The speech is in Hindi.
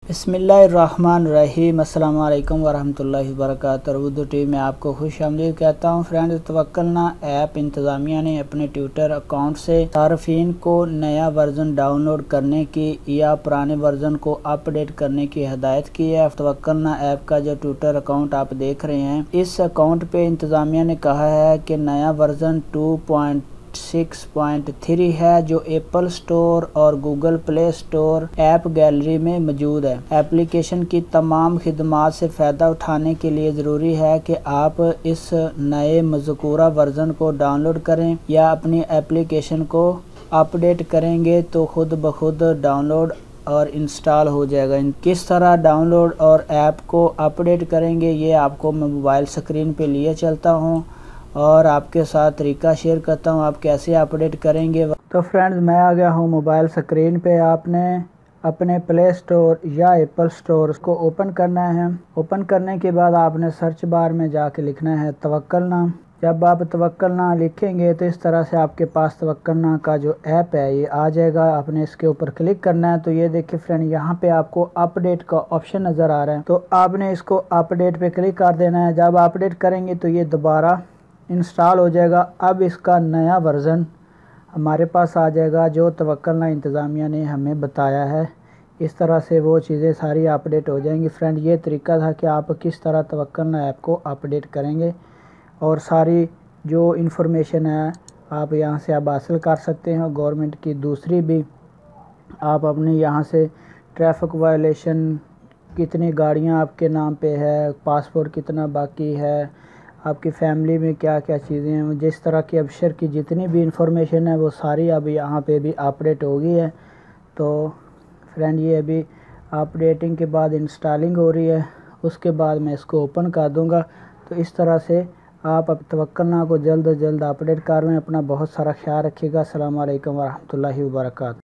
बिस्मिल्लाहिर्रहमानिर्रहीम। अस्सलाम वालेकुम वरहमतुल्लाहि वबरकातुहू। उर्दू टीवी में आपको खुशामदीद कहता हूँ। फ्रेंड्स, तवक्कलना ऐप इंतज़ामिया ने अपने ट्विटर अकाउंट से सार्फिन को नया वर्जन डाउनलोड करने की या पुराने वर्जन को अपडेट करने की हिदायत की है। तवक्कलना ऐप का जो ट्विटर अकाउंट आप देख रहे हैं, इस अकाउंट पे इंतज़ामिया ने कहा है कि नया वर्जन 2.6.3 है जो एप्पल स्टोर और Google play store app gallery में मौजूद है। एप्लीकेशन की तमाम खिदमात से फ़ायदा उठाने के लिए ज़रूरी है कि आप इस नए मज़कूरा वर्जन को डाउनलोड करें या अपनी एप्लीकेशन को अपडेट करेंगे तो खुद ब खुद डाउनलोड और इंस्टॉल हो जाएगा। किस तरह डाउनलोड और ऐप को अपडेट करेंगे ये आपको मैं मोबाइल स्क्रीन पे लिए चलता हूँ और आपके साथ तरीका शेयर करता हूँ आप कैसे अपडेट करेंगे। तो फ्रेंड्स, मैं आ गया हूँ मोबाइल स्क्रीन पे। आपने अपने प्ले स्टोर या एप्पल स्टोर को ओपन करना है। ओपन करने के बाद आपने सर्च बार में जाके लिखना है तवक्कलना। जब आप तवक्कलना लिखेंगे तो इस तरह से आपके पास तवक्कलना का जो ऐप है ये आ जाएगा। आपने इसके ऊपर क्लिक करना है तो ये देखिए फ्रेंड, यहाँ पे आपको अपडेट का ऑप्शन नज़र आ रहा है, तो आपने इसको अपडेट पे क्लिक कर देना है। जब अपडेट करेंगे तो ये दोबारा इंस्टॉल हो जाएगा। अब इसका नया वर्ज़न हमारे पास आ जाएगा जो तवक्कलना इंतज़ामिया ने हमें बताया है। इस तरह से वो चीज़ें सारी अपडेट हो जाएंगी। फ्रेंड, ये तरीका था कि आप किस तरह तवक्कलना ऐप को अपडेट करेंगे और सारी जो इन्फॉर्मेशन है आप यहाँ से आप हासिल कर सकते हैं। गवर्नमेंट की दूसरी भी आप अपने यहाँ से ट्रैफिक वायलेशन, कितनी गाड़ियाँ आपके नाम पे है, पासपोर्ट कितना बाकी है, आपकी फैमिली में क्या क्या चीज़ें हैं, जिस तरह की अबशर की जितनी भी इंफॉर्मेशन है वो सारी अब यहाँ पे भी अपडेट हो गई है। तो फ्रेंड, ये अभी अपडेटिंग के बाद इंस्टॉलिंग हो रही है, उसके बाद मैं इसको ओपन कर दूँगा। तो इस तरह से आप अब तवक्कलना को जल्द अज जल्द अपडेट कर लें। अपना बहुत सारा ख्याल रखिएगा। अस्सलाम वालेकुम वरहमतुल्लाहि वबरकातुहू।